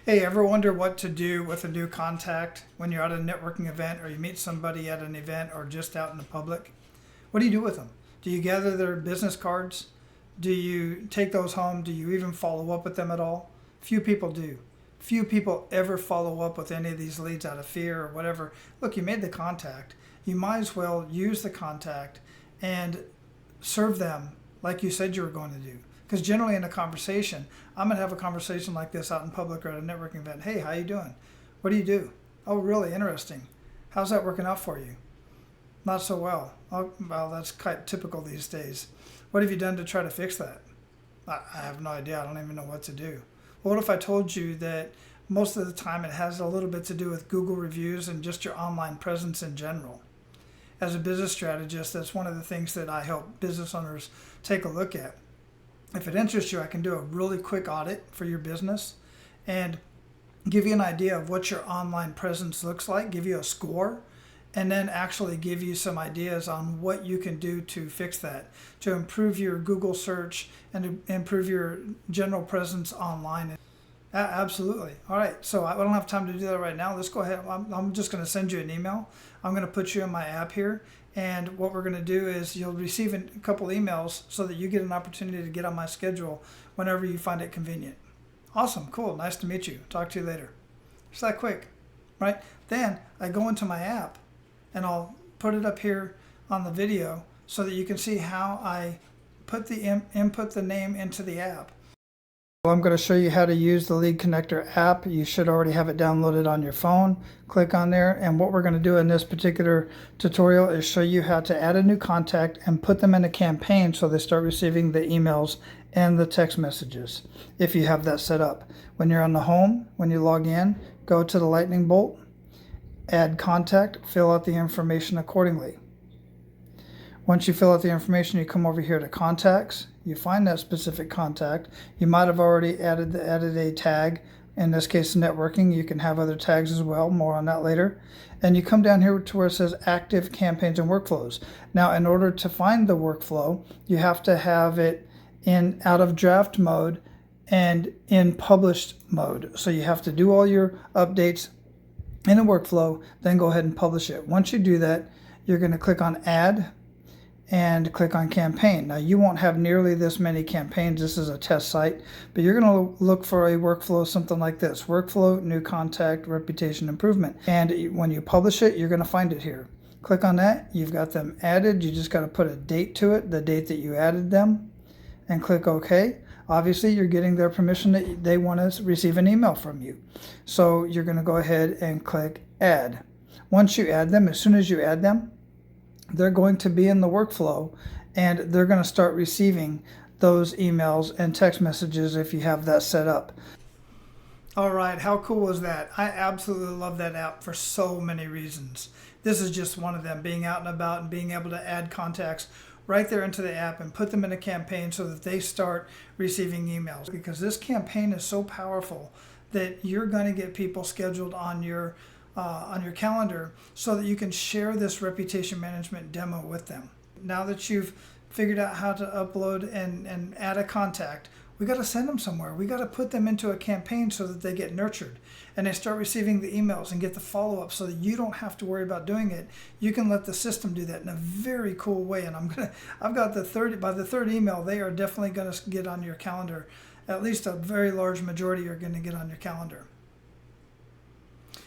Hey, ever wonder what to do with a new contact when you're at a networking event or you meet somebody at an event or just out in the public? What do you do with them? Do you gather their business cards? Do you take those home? Do you even follow up with them at all? Few people do. Few people ever follow up with any of these leads out of fear or whatever. Look, you made the contact. You might as well use the contact and serve them like you said you were going to do. Because generally in a conversation, I'm going to have a conversation like this out in public or at a networking event. Hey, how you doing? What do you do? Oh, really interesting. How's that working out for you? Not so well. Oh, well, that's quite typical these days. What have you done to try to fix that? I have no idea. I don't even know what to do. Well, what if I told you that most of the time it has a little bit to do with Google reviews and just your online presence in general? As a business strategist, that's one of the things that I help business owners take a look at. If it interests you, I can do a really quick audit for your business and give you an idea of what your online presence looks like, give you a score, and then actually give you some ideas on what you can do to fix that, to improve your Google search and to improve your general presence online. Absolutely. All right. So I don't have time to do that right now. Let's go ahead. I'm just going to send you an email. I'm going to put you in my app here. And what we're going to do is you'll receive a couple emails so that you get an opportunity to get on my schedule whenever you find it convenient. Awesome. Cool. Nice to meet you. Talk to you later. It's that quick, right? Then I go into my app and I'll put it up here on the video so that you can see how I put the input the name into the app. I'm going to show you how to use the Lead Connector app. You should already have it downloaded on your phone. Click on there, and what we're going to do in this particular tutorial is show you how to add a new contact and put them in a campaign so they start receiving the emails and the text messages if you have that set up. When you're on the home, when you log in, go to the lightning bolt, add contact, fill out the information accordingly. Once you fill out the information, you come over here to contacts. You find that specific contact. You might have already added a tag. In this case, networking. You can have other tags as well. More on that later. And you come down here to where it says active campaigns and workflows. Now, in order to find the workflow, you have to have it in out of draft mode and in published mode. So you have to do all your updates in the workflow, then go ahead and publish it. Once you do that, you're going to click on add and click on campaign. Now you won't have nearly this many campaigns. This is a test site, but you're going to look for a workflow something like this: workflow, new contact, reputation improvement. And when you publish it, you're going to find it here. Click on that. You've got them added. You just got to put a date to it, the date that you added them, and click OK. Obviously, you're getting their permission that they want to receive an email from you. So you're going to go ahead and click add. Once you add them, as soon as you add them, they're going to be in the workflow and they're going to start receiving those emails and text messages if you have that set up. All right, how cool was that? I absolutely love that app for so many reasons. This is just one of them, being out and about and being able to add contacts right there into the app and put them in a campaign so that they start receiving emails. Because this campaign is so powerful that you're going to get people scheduled on your calendar so that you can share this reputation management demo with them. Now that you've figured out how to upload and add a contact, we got to send them somewhere. We got to put them into a campaign so that they get nurtured and they start receiving the emails and get the follow-up so that you don't have to worry about doing it. You can let the system do that in a very cool way. And I've got by the third email, they are definitely going to get on your calendar. At least a very large majority are going to get on your calendar.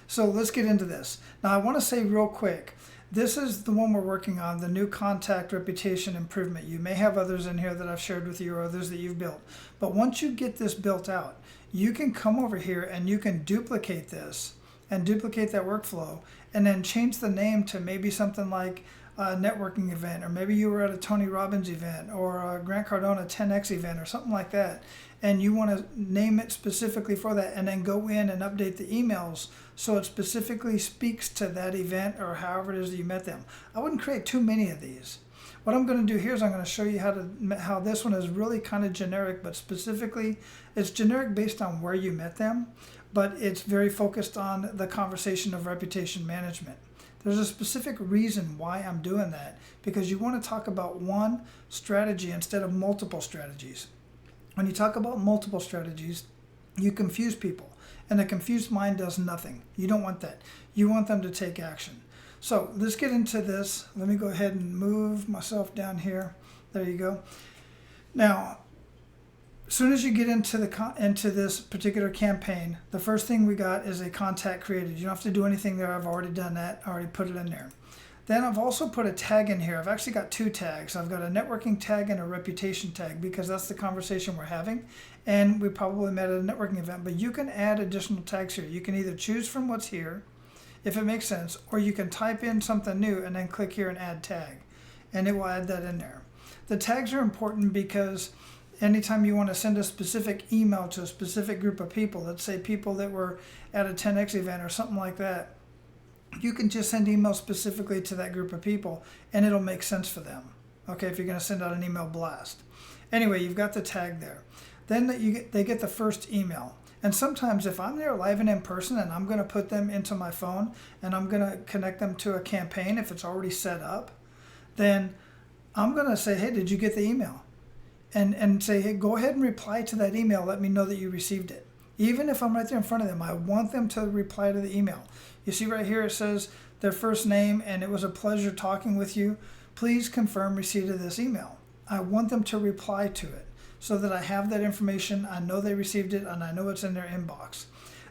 So let's get into this. Now I want to say real quick, this is the one we're working on, the new contact reputation improvement. You may have others in here that I've shared with you or others that you've built. But once you get this built out, you can come over here and you can duplicate this and duplicate that workflow and then change the name to maybe something like a networking event, or maybe you were at a Tony Robbins event or a Grant Cardone 10X event or something like that. And you want to name it specifically for that and then go in and update the emails so it specifically speaks to that event or however it is that you met them. I wouldn't create too many of these. What I'm going to do here is I'm going to show you how this one is really kind of generic, but specifically it's generic based on where you met them, but it's very focused on the conversation of reputation management. There's a specific reason why I'm doing that, because you want to talk about one strategy instead of multiple strategies. When you talk about multiple strategies, you confuse people. And a confused mind does nothing. You don't want that. You want them to take action. So let's get into this. Let me go ahead and move myself down here. There you go. Now, as soon as you get into this particular campaign, the first thing we got is a contact created. You don't have to do anything there. I've already done that. I already put it in there. Then I've also put a tag in here. I've actually got 2 tags. I've got a networking tag and a reputation tag because that's the conversation we're having. And we probably met at a networking event, but you can add additional tags here. You can either choose from what's here, if it makes sense, or you can type in something new and then click here and add tag, and it will add that in there. The tags are important because anytime you want to send a specific email to a specific group of people, let's say people that were at a 10X event or something like that, you can just send emails specifically to that group of people and it'll make sense for them. Okay, if you're going to send out an email blast. Anyway, you've got the tag there. Then they get the first email. And sometimes if I'm there live and in person and I'm going to put them into my phone and I'm going to connect them to a campaign if it's already set up, then I'm going to say, hey, did you get the email? And say, hey, go ahead and reply to that email. Let me know that you received it. Even if I'm right there in front of them, I want them to reply to the email. You see right here, it says their first name, and it was a pleasure talking with you. Please confirm receipt of this email. I want them to reply to it so that I have that information. I know they received it, and I know it's in their inbox.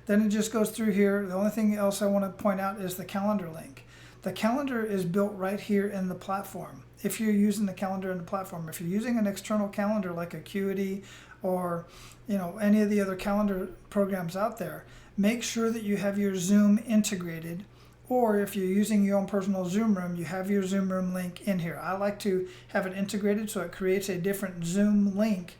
Then it just goes through here. The only thing else I want to point out is the calendar link. The calendar is built right here in the platform. If you're using the calendar in the platform, if you're using an external calendar like Acuity or any of the other calendar programs out there, make sure that you have your Zoom integrated, or if you're using your own personal Zoom room, you have your Zoom room link in here. I like to have it integrated so it creates a different Zoom link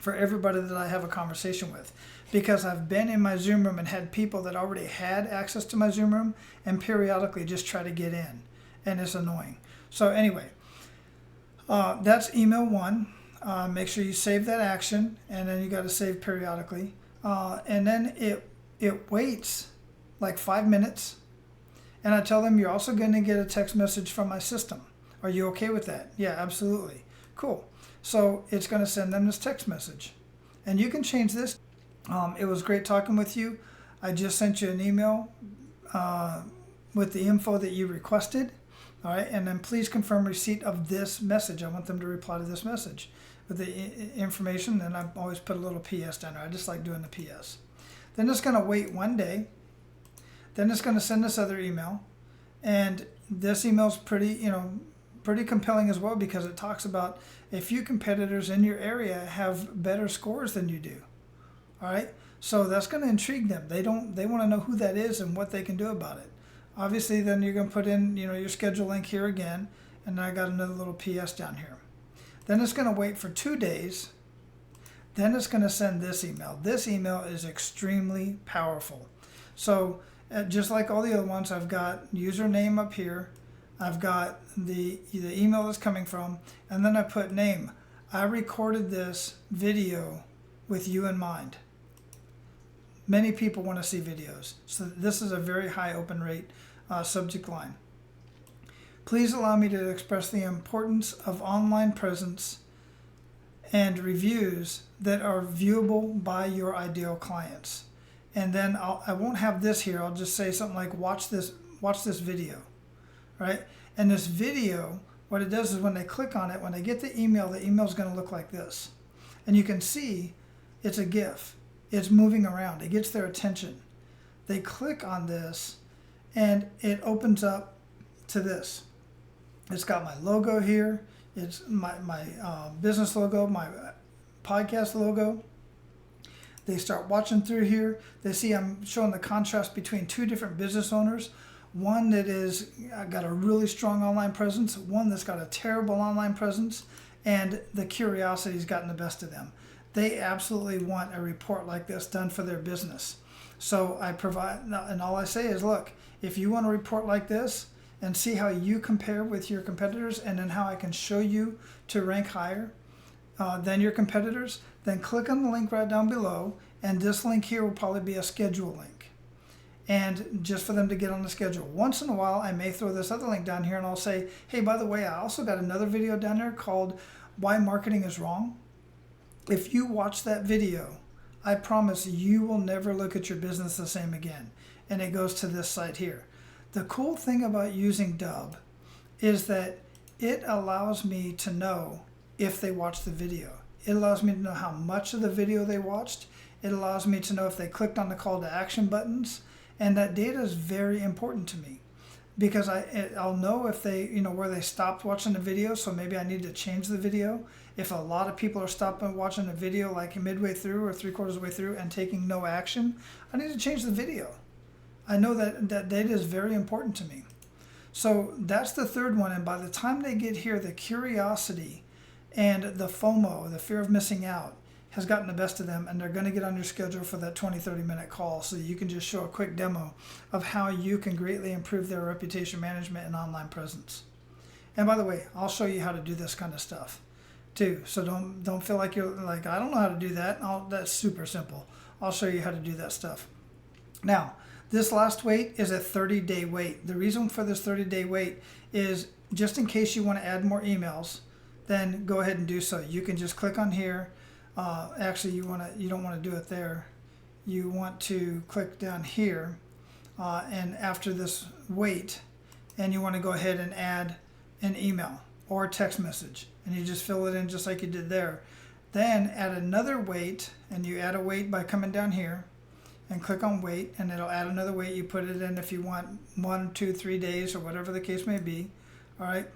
for everybody that I have a conversation with, because I've been in my Zoom room and had people that already had access to my Zoom room and periodically just try to get in, and it's annoying. So anyway, that's email 1. Make sure you save that action, and then you got to save periodically. And then it waits like 5 minutes, and I tell them you're also going to get a text message from my system. Are you okay with that? Yeah, absolutely. Cool. So it's going to send them this text message, and you can change this. It was great talking with you. I just sent you an email with the info that you requested. All right, and then please confirm receipt of this message. I want them to reply to this message with the information, and I always put a little PS down there. I just like doing the PS. Then it's going to wait 1 day. Then it's going to send this other email, and this email is pretty compelling as well, because it talks about a few competitors in your area have better scores than you do. All right, so that's going to intrigue them. They want to know who that is and what they can do about it. Obviously, then you're going to put in your schedule link here again, and I got another little PS down here. Then it's going to wait for 2 days. Then it's going to send this email. This email is extremely powerful. So just like all the other ones, I've got username up here. I've got the email that's coming from, and then I put name. I recorded this video with you in mind. Many people want to see videos, so this is a very high open rate subject line. Please allow me to express the importance of online presence and reviews that are viewable by your ideal clients. And then I won't have this here. I'll just say something like, watch this video, right? And this video, what it does is when they click on it, when they get the email is going to look like this. And you can see it's a GIF. It's moving around. It gets their attention. They click on this, and it opens up to this. It's got my logo here. It's my business logo, my podcast logo. They start watching through here. They see I'm showing the contrast between 2 different business owners. One that is got a really strong online presence, one that's got a terrible online presence, and the curiosity's gotten the best of them. They absolutely want a report like this done for their business. So I provide, and all I say is, look, if you want a report like this and see how you compare with your competitors, and then how I can show you to rank higher than your competitors, then click on the link right down below, and this link here will probably be a schedule link. And just for them to get on the schedule. Once in a while, I may throw this other link down here, and I'll say, hey, by the way, I also got another video down there called Why Marketing is Wrong. If you watch that video, I promise you will never look at your business the same again. And it goes to this site here. The cool thing about using Dub is that it allows me to know if they watched the video. It allows me to know how much of the video they watched. It allows me to know if they clicked on the call to action buttons. And that data is very important to me, because I'll know if they, where they stopped watching the video. So maybe I need to change the video. If a lot of people are stopping watching the video like midway through or 3/4 of the way through and taking no action, I need to change the video. I know that data is very important to me. So that's the third one. And by the time they get here, the curiosity and the FOMO, the fear of missing out, has gotten the best of them, and they're going to get on your schedule for that 20-30 minute call so you can just show a quick demo of how you can greatly improve their reputation management and online presence. And by the way, I'll show you how to do this kind of stuff too. So don't feel like you're like, I don't know how to do that. That's super simple. I'll show you how to do that stuff. Now, this last wait is a 30-day wait. The reason for this 30-day wait is just in case you want to add more emails, then go ahead and do so. You can just click on here. Actually, you don't want to do it there. You want to click down here, and after this wait, and you want to go ahead and add an email or a text message, and you just fill it in just like you did there. Then add another wait, and you add a wait by coming down here and click on wait, and it'll add another wait. You put it in if you want 1, 2, 3 days or whatever the case may be. All right.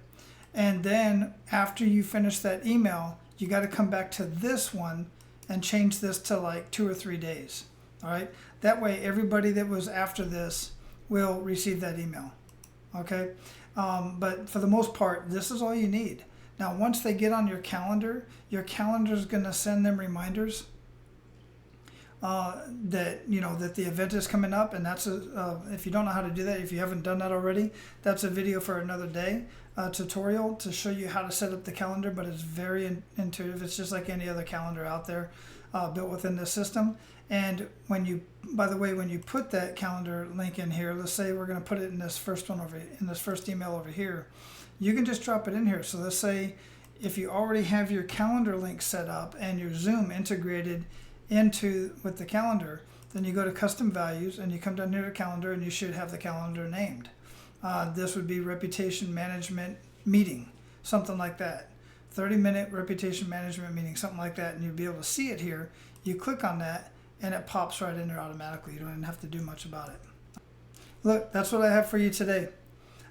And then after you finish that email, you got to come back to this one and change this to like 2 or 3 days. All right. That way, everybody that was after this will receive that email. Okay. But for the most part, this is all you need. Now, once they get on your calendar is going to send them reminders that the event is coming up, and that's if you don't know how to do that, if you haven't done that already, that's a video for another day, tutorial to show you how to set up the calendar. But it's very intuitive. It's just like any other calendar out there built within the system. And when you put that calendar link in here, let's say we're going to put it in this first one in this first email over here, you can just drop it in here. So let's say if you already have your calendar link set up and your Zoom integrated with the calendar, then you go to custom values and you come down here to calendar, and you should have the calendar named. This would be reputation management meeting, something like that. 30-minute reputation management meeting, something like that, and you'll be able to see it here. You click on that and it pops right in there automatically. You don't even have to do much about it. Look, that's what I have for you today.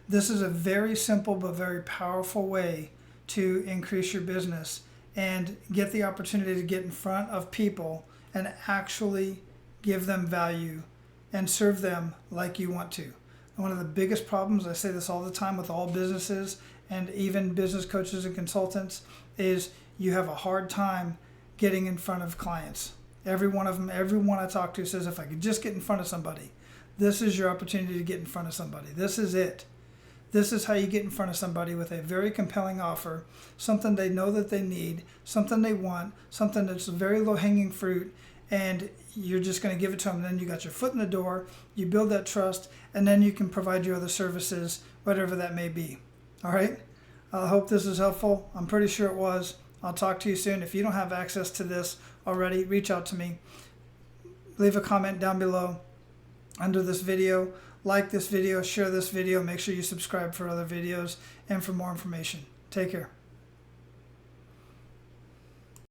This is a very simple but very powerful way to increase your business and get the opportunity to get in front of people and actually give them value and serve them like you want to. One of the biggest problems, I say this all the time with all businesses and even business coaches and consultants, is you have a hard time getting in front of clients. Every one of them, everyone I talk to says, if I could just get in front of somebody. This is your opportunity to get in front of somebody. This is it. This is how you get in front of somebody with a very compelling offer, something they know that they need, something they want, something that's very low-hanging fruit, and you're just going to give it to them. And then you got your foot in the door, you build that trust, and then you can provide your other services, whatever that may be. All right? I hope this is helpful. I'm pretty sure it was. I'll talk to you soon. If you don't have access to this already, reach out to me. Leave a comment down below under this video. Like this video, share this video. Make sure you subscribe for other videos and for more information. Take care.